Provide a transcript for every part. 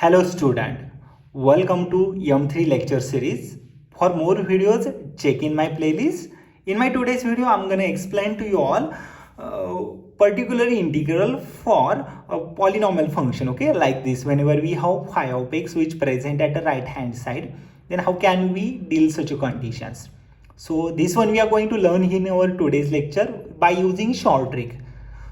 Hello student, welcome to M3 lecture series. For more videos, check in my playlist. In my today's video, I'm gonna explain to you all particular integral for a polynomial function, okay, like this. Whenever we have phi of x which present at the right hand side, then how can we deal such a conditions? So this one we are going to learn in our today's lecture by using short trick.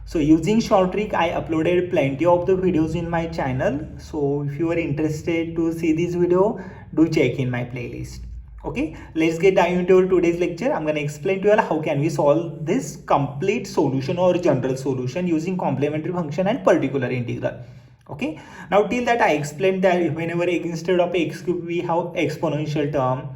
So using short trick, I uploaded plenty of the videos in my channel. So if you are interested to see this video, do check in my playlist. Okay, let's get dive into our today's lecture. I'm gonna explain to you all how can we solve this complete solution or general solution using complementary function and particular integral. Okay, now till that I explained that whenever instead of x cube we have exponential term,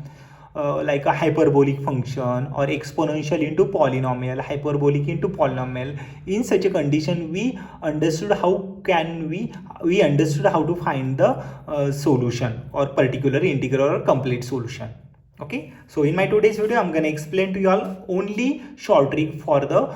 like a hyperbolic function or exponential into polynomial, hyperbolic into polynomial. In such a condition, we understood how can we understood how to find the solution or particular integral or complete solution. Okay, so in my today's video, I'm gonna explain to you all only short trick for the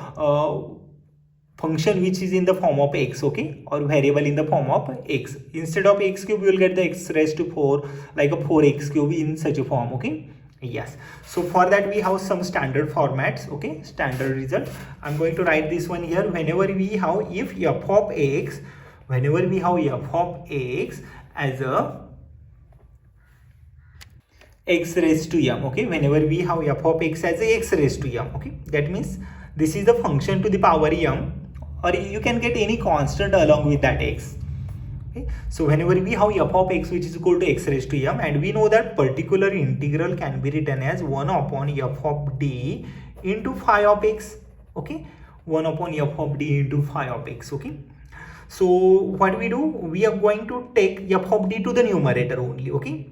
function which is in the form of x, okay, or variable in the form of x. Instead of x cube, you will get the x raised to 4, like a 4x cube in such a form, okay. Yes, so for that we have some standard formats, okay, standard result. I'm going to write this one here. Whenever we have if f of x, whenever we have f of x as a x raised to m, okay, whenever we have f of x as a x raised to m, okay, that means this is the function to the power m, or you can get any constant along with that x. Okay. So whenever we have f of x which is equal to x raised to m, and we know that particular integral can be written as 1 upon f of d into phi of x, okay, 1 upon f of d into phi of x, okay. So what we do, we are going to take f of d to the numerator only, okay.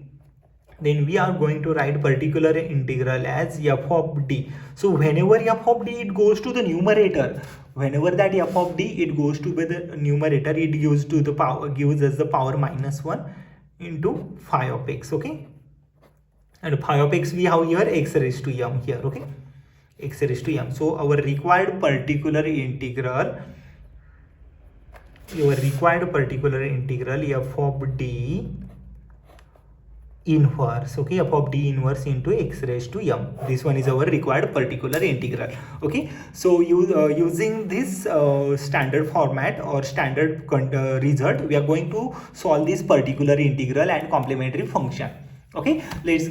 Then we are going to write particular integral as f of d. So whenever f of d it goes to the numerator, whenever that f of d it goes to the numerator, it gives to the power, gives us the power -1 into phi of x, okay. And phi of x we have here x raised to m here, okay, x raised to m. So our required particular integral, f of d inverse, okay, f of d inverse into x raised to m. This one is our required particular integral, okay. So using this standard format or standard result, we are going to solve this particular integral and complementary function, okay. Let's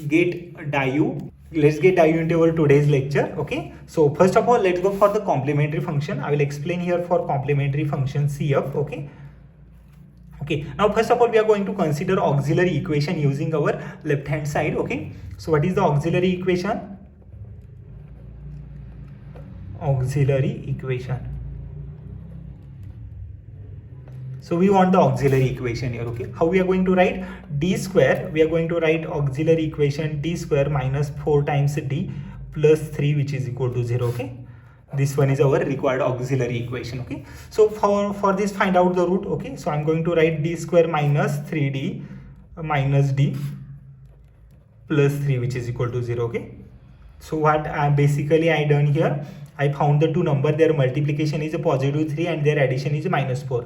get dive into our today's lecture, okay. So first of all, let's go for the complementary function. I will explain here for complementary function cf, okay. Okay, now first of all we are going to consider auxiliary equation using our left hand side, okay. So what is the auxiliary equation? So we want the auxiliary equation here, okay. How we are going to write? D square, we are going to write auxiliary equation d square minus 4 times d plus 3 which is equal to 0, okay. This one is our required auxiliary equation, okay. So for this find out the root, okay. So I'm going to write d square minus 3d minus d plus 3 which is equal to 0, okay. So what basically I done here, I found the two number, their multiplication is a positive 3 and their addition is a -4.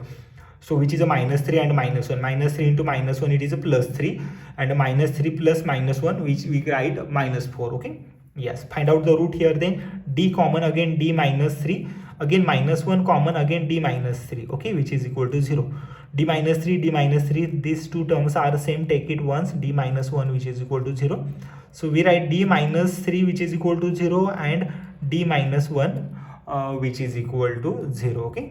So which is a -3 and -1, -3 into -1 it is a +3, and a -3 plus -1 which we write -4, okay. Yes, find out the root here. Then d common, again d minus 3, again -1 common, again d minus 3, okay, which is equal to 0. D minus 3, these two terms are same, take it once, d minus 1 which is equal to 0. So we write d minus 3 which is equal to 0 and d minus 1 which is equal to 0, okay.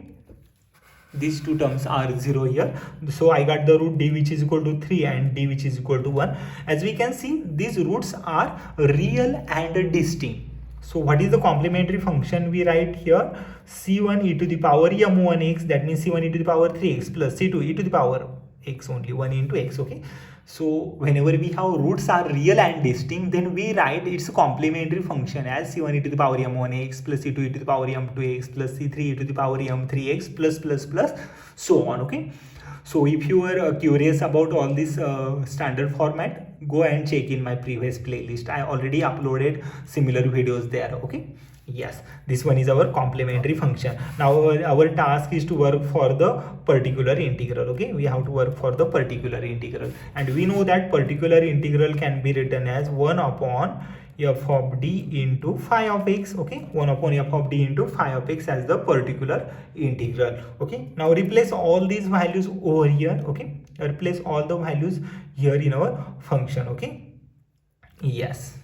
These two terms are 0 here. So I got the root d which is equal to 3 and d which is equal to 1. As we can see, these roots are real and distinct. So what is the complementary function we write here? C1 e to the power m1x, that means C1 e to the power 3x plus C2 e to the power x, only 1 into x, okay. So whenever we have roots are real and distinct, then we write its complementary function as C1 e to the power m1x plus C2 e to the power m2x plus C3 e to the power m3x plus so on, okay. So if you are curious about all this standard format, go and check in my previous playlist. I already uploaded similar videos there, okay. Yes, this one is our complementary function. Now our task is to work for the particular integral. Okay, we have to work for the particular integral, and we know that particular integral can be written as 1 upon f of d into phi of x. Okay, 1 upon f of d into phi of x as the particular integral. Okay, now replace all these values over here. Okay, replace all the values here in our function. Okay, yes.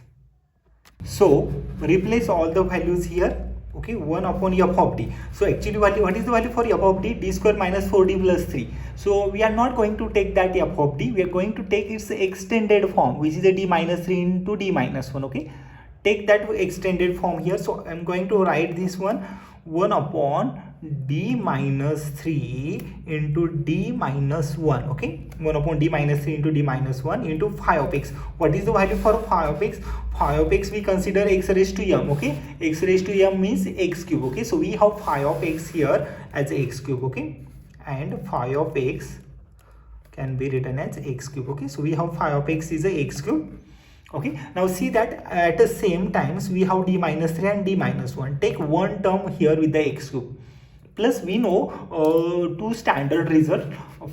So replace all the values here. Okay, 1 upon f of d. So actually what is the value for f of d? D square minus 4d plus 3. So we are not going to take that f of d. We are going to take its extended form, which is a d minus 3 into d minus 1. Okay, take that extended form here. So I'm going to write this one, 1 upon d minus 3 into d minus 1. Okay, 1 upon d minus 3 into d minus 1 into phi of x. What is the value for phi of x? Phi of x we consider x raised to m. Okay, x raised to m means x cube. Okay, so we have phi of x here as x cube. Okay, and phi of x can be written as x cube. Okay, so we have phi of x is a x cube. Okay, now see that at the same times we have d minus 3 and d minus 1. Take one term here with the x cube. Plus we know two standard result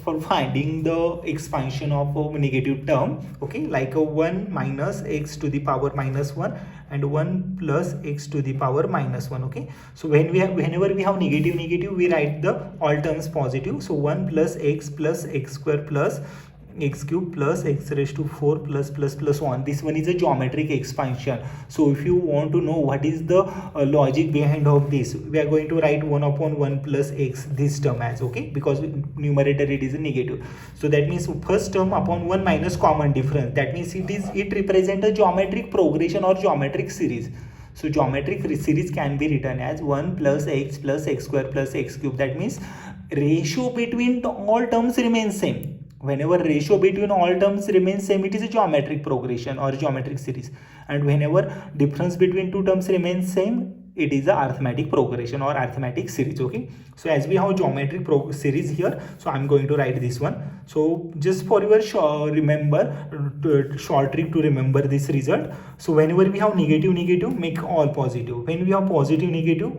for finding the expansion of a negative term. Okay, like a 1 minus x to the power minus 1 and 1 plus x to the power minus 1. Okay, so whenever we have negative, we write the all terms positive. So 1 plus x square plus x cube plus x raised to 4 plus 1. This one is a geometric expansion. So if you want to know what is the logic behind of this, we are going to write 1 upon 1 plus x this term as, okay, because numerator it is a negative. So that means first term upon 1 minus common difference, that means it represents a geometric progression or geometric series. So geometric series can be written as 1 plus x square plus x cube. That means ratio between all terms remains same. Whenever ratio between all terms remains same, it is a geometric progression or geometric series, and whenever difference between two terms remains same, it is a arithmetic progression or arithmetic series. Okay, so as we have geometric series here, so I'm going to write this one. So just for your short trick to remember this result, so whenever we have negative, make all positive. When we have positive,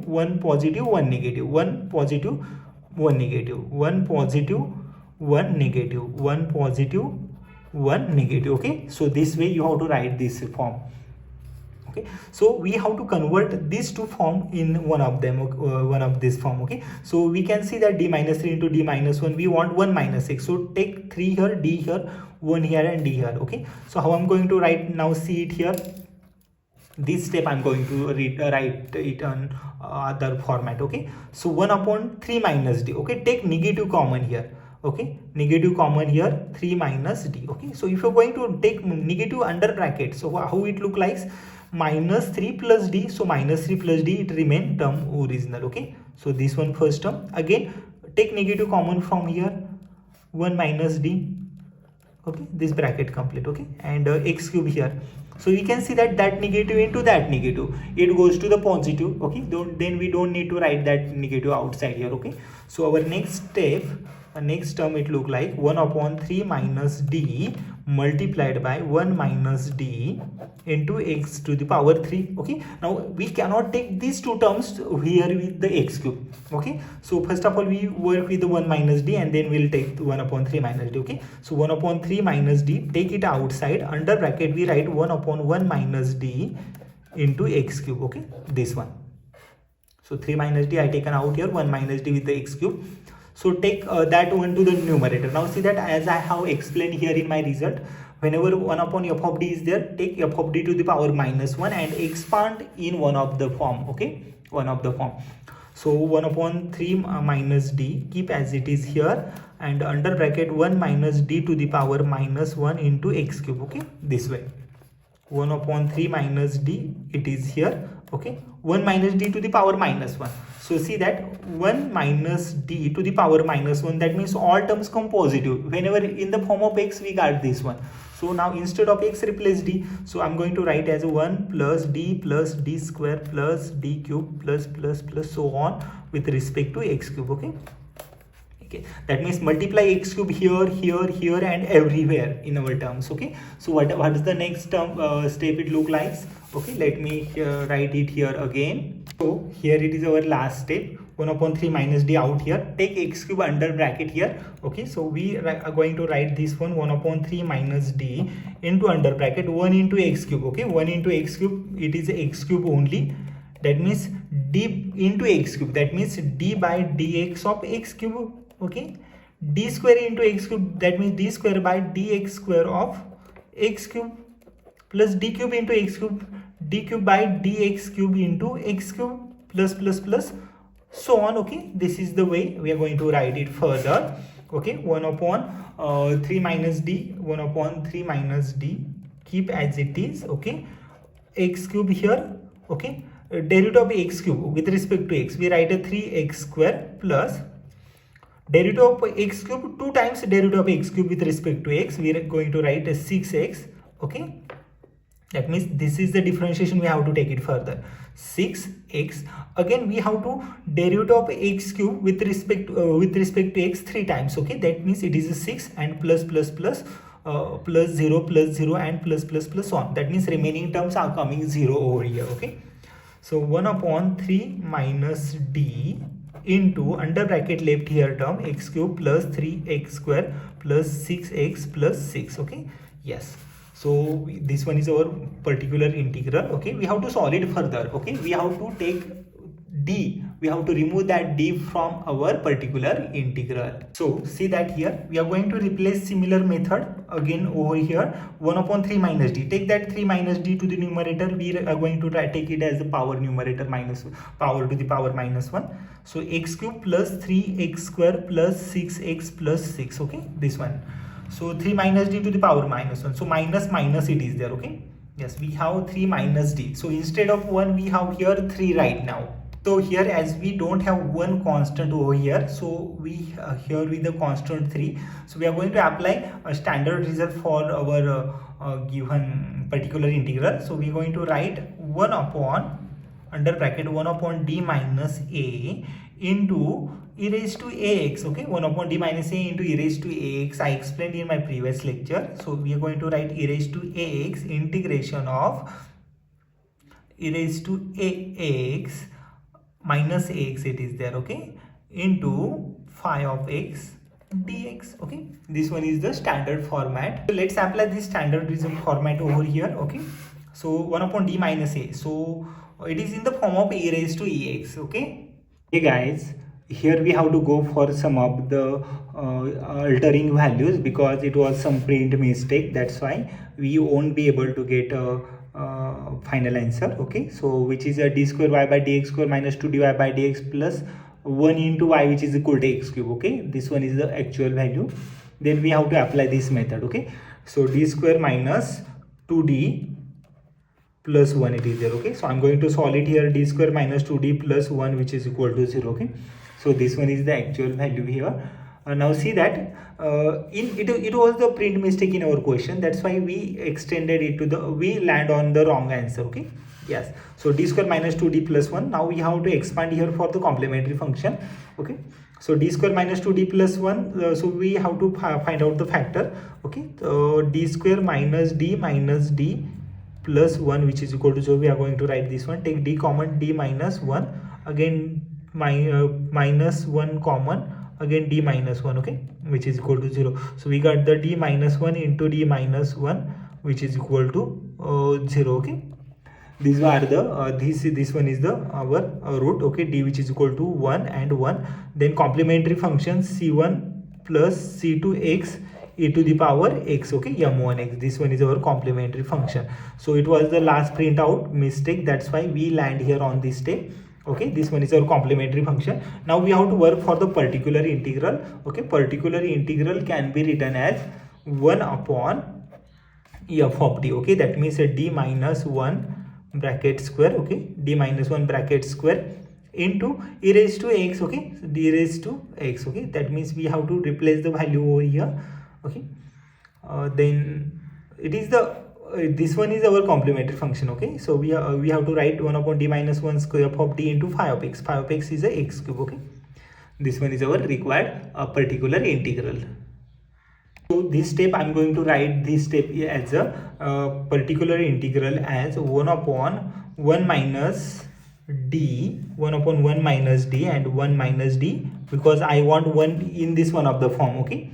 1 positive, 1 negative, 1 positive, 1 negative, 1 positive, 1 negative, 1 positive, 1 negative. Okay, so this way you have to write this form. Okay, so we have to convert these two form in one of them, one of this form. Okay, so we can see that d minus 3 into d minus 1, we want 1 minus x. So take 3 here, d here, 1 here and d here. Okay, so how I'm going to write now, see it here. This step I'm going to write it on other format. Okay, so 1 upon 3 minus d. Okay, take negative common here. Okay, negative common here, 3 minus d. Okay, so if you're going to take negative under bracket, so how it look like? Minus 3 plus d. So minus 3 plus d, it remain term original. Okay, so this one first term. Again take negative common from here, 1 minus d. Okay, this bracket complete. Okay, and x cube here. So we can see that negative into that negative, it goes to the positive. Okay, then we don't need to write that negative outside here. Okay, so our next step, next term, it look like 1 upon 3 minus d multiplied by 1 minus d into x to the power 3. Okay, now we cannot take these two terms here with the x cube. Okay, so first of all we work with the 1 minus d and then we'll take 1 upon 3 minus d. Okay, so 1 upon 3 minus d, take it outside, under bracket we write 1 upon 1 minus d into x cube. Okay, this one. So 3 minus d I taken out here, 1 minus d with the x cube. So take that one to the numerator. Now see that as I have explained here in my result, whenever 1 upon f of d is there, take f of d to the power minus 1 and expand in one of the form. Okay, one of the form. So 1 upon 3 minus d, keep as it is here, and under bracket 1 minus d to the power minus 1 into x cube. Okay, this way. 1 upon 3 minus d, it is here. Okay, 1 minus d to the power minus 1. So see that 1 minus d to the power minus 1, that means all terms come positive. Whenever in the form of x we got this one. So now instead of x replace d. So I'm going to write as 1 plus d square plus d cube plus so on with respect to x cube. Okay, Okay, that means multiply x cube here, here, here, and everywhere in our terms. Okay, so what is the next term step it look like? Okay, let me write it here again. So here it is our last step. 1 upon 3 minus d out here. Take x cube under bracket here. Okay, so we are going to write this one 1 upon 3 minus d into under bracket 1 into x cube. Okay, 1 into x cube, it is x cube only. That means d into x cube. That means d by dx of x cube. Okay, d square into x cube, that means d square by dx square of x cube, plus d cube into x cube, d cube by dx cube into x cube, plus plus plus so on. Okay, this is the way we are going to write it further. Okay, 1 upon 3 minus d, 1 upon 3 minus d, keep as it is. Okay, x cube here. Okay, derivative of x cube with respect to x, we write a 3x square plus derivative of x cube 2 times derivative of x cube with respect to x, we are going to write a 6x. Okay, that means this is the differentiation, we have to take it further. 6x, again we have to derivative of x cube with respect to x 3 times. Okay, that means it is a 6 and plus plus plus plus 0 and plus plus plus on. That means remaining terms are coming 0 over here. Okay, so 1 upon 3 minus d into under bracket left here term x cube plus 3x square plus 6x plus 6. Okay, yes, so this one is our particular integral. Okay, we have to solve it further. Okay, we have to take d, we have to remove that d from our particular integral. So see that here we are going to replace similar method again over here. 1 upon 3 minus d, take that 3 minus d to the numerator, we are going to take it as the power numerator minus power to the power minus 1. So x cube plus 3x square plus 6x plus 6. Okay, this one. So 3 minus d to the power minus 1. So minus minus it is there. Okay, yes, we have 3 minus d. So instead of 1 we have here 3 right now. So here as we don't have one constant over here, so we here with the constant 3. So we are going to apply a standard result for our given particular integral. So we are going to write 1 upon under bracket 1 upon d minus a into e raised to ax. Okay, 1 upon d minus a into e raised to ax, I explained in my previous lecture. So we are going to write e raised to ax integration of e raised to ax minus ax, it is there. Okay, into phi of x dx. Okay, this one is the standard format. So let's apply this standard result format over here. Okay, so 1 upon d minus a, so it is in the form of e raised to ex. Okay, hey guys, here we have to go for some of the altering values because it was some print mistake, that's why we won't be able to get a final answer. Okay, so which is a d square y by dx square minus 2 dy by dx plus 1 into y, which is equal to x cube. Okay, this one is the actual value. Then we have to apply this method. Okay, so d square minus 2d plus 1 it is there. Okay, so I'm going to solve it here, d square minus 2d plus 1 which is equal to 0. Okay, so this one is the actual value here. Now see that it was the print mistake in our question, that's why we extended it to the, we land on the wrong answer. Okay, yes, so d square minus 2d plus 1. Now we have to expand here for the complementary function. Okay, so d square minus 2d plus 1, so we have to find out the factor. Okay, so d square minus d plus 1 which is equal to 0. We are going to write this one, take d common, d minus 1, again minus 1 common, again d minus 1. Okay, which is equal to 0. So we got the d minus 1 into d minus 1 which is equal to 0. Okay, these are the this one is the our root. Okay, d which is equal to 1 and 1. Then complementary function c1 plus c2x e to the power x. Okay, m1x, this one is our complementary function. So it was the last print out mistake, that's why we land here on this step. Okay, this one is our complementary function. Now we have to work for the particular integral. Okay, particular integral can be written as 1 upon f of d. Okay, that means a d minus 1 bracket square. Okay, d minus 1 bracket square into e raised to x. Okay, so d raised to x. Okay, that means we have to replace the value over here. Okay, then it is the this one is our complementary function. Okay, so we have to write 1 upon d minus 1 square f of d into phi of x. Phi of x is a x cube. Okay, This one is our required particular integral. So this step I'm going to write this step as a particular integral as 1 upon 1 minus d, 1 upon 1 minus d and 1 minus d, because I want 1 in this one of the form. Okay,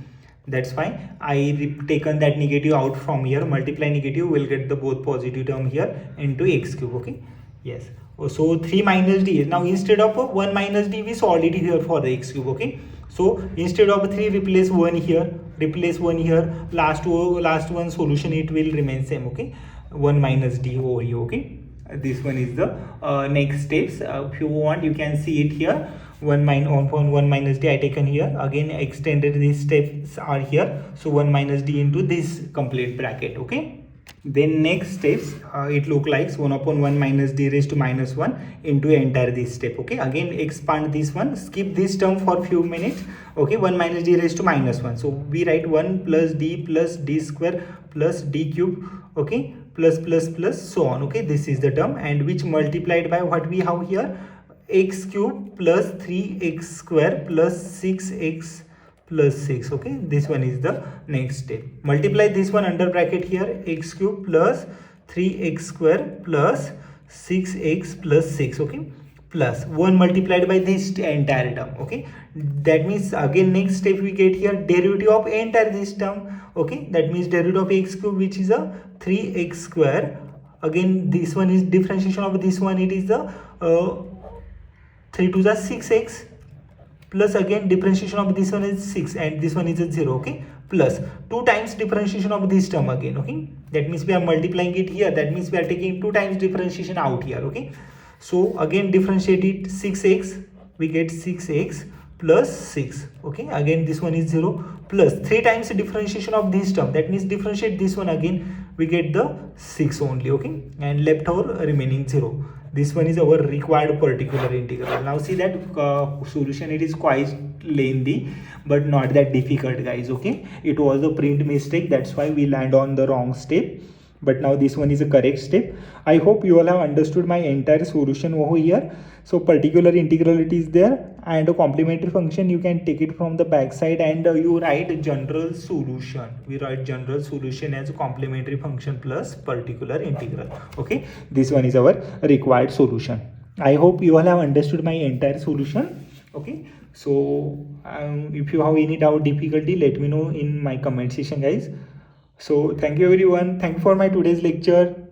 that's why I taken that negative out from here. Multiply negative, will get the both positive term here into x cube. Okay, yes. So 3 minus d. Now instead of 1 minus d, we solved it here for the x cube. Okay, so instead of 3, replace 1 here, replace 1 here. Last one solution, it will remain same. Okay, 1 minus d over here. Okay, this one is the next steps. If you want, you can see it here. 1 minus d I taken here. Again extended, these steps are here. So 1 minus d into this complete bracket. Okay, then next steps, it look like 1 upon 1 minus d raised to minus 1 into entire this step. Okay, again expand this one, skip this term for few minutes. Okay, 1 minus d raised to minus 1. So we write 1 plus d square plus d cube. Okay, plus so on. Okay, this is the term, and which multiplied by what we have here, x cube plus 3x square plus 6x plus 6. Okay, this one is the next step. Multiply this one under bracket here, x cube plus 3x square plus 6x plus 6. Okay, plus 1 multiplied by this entire term. Okay, that means again next step we get here derivative of entire this term. Okay, that means derivative of x cube, which is a 3x square. Again this one is differentiation of this one, it is the 3 to the 6x, plus again differentiation of this one is 6 and this one is a 0. Okay, plus 2 times differentiation of this term again. Okay, that means we are multiplying it here, that means we are taking 2 times differentiation out here. Okay, so again differentiate it, 6x, we get 6x plus 6. Okay, again this one is 0, plus 3 times differentiation of this term, that means differentiate this one again, we get the 6 only. Okay, and left over remaining 0. This one is our required particular integral. Now see that solution, it is quite lengthy but not that difficult, guys. Okay, it was a print mistake, that's why we land on the wrong step, but now this one is a correct step. I hope you all have understood my entire solution over here. So particular integral, it is there, and a complementary function, you can take it from the back side, and you write general solution. We write general solution as a complementary function plus particular integral. Okay, this one is our required solution. I hope you all have understood my entire solution. Okay, so if you have any doubt, difficulty, let me know in my comment section, guys. So thank you everyone, thank you for my today's lecture.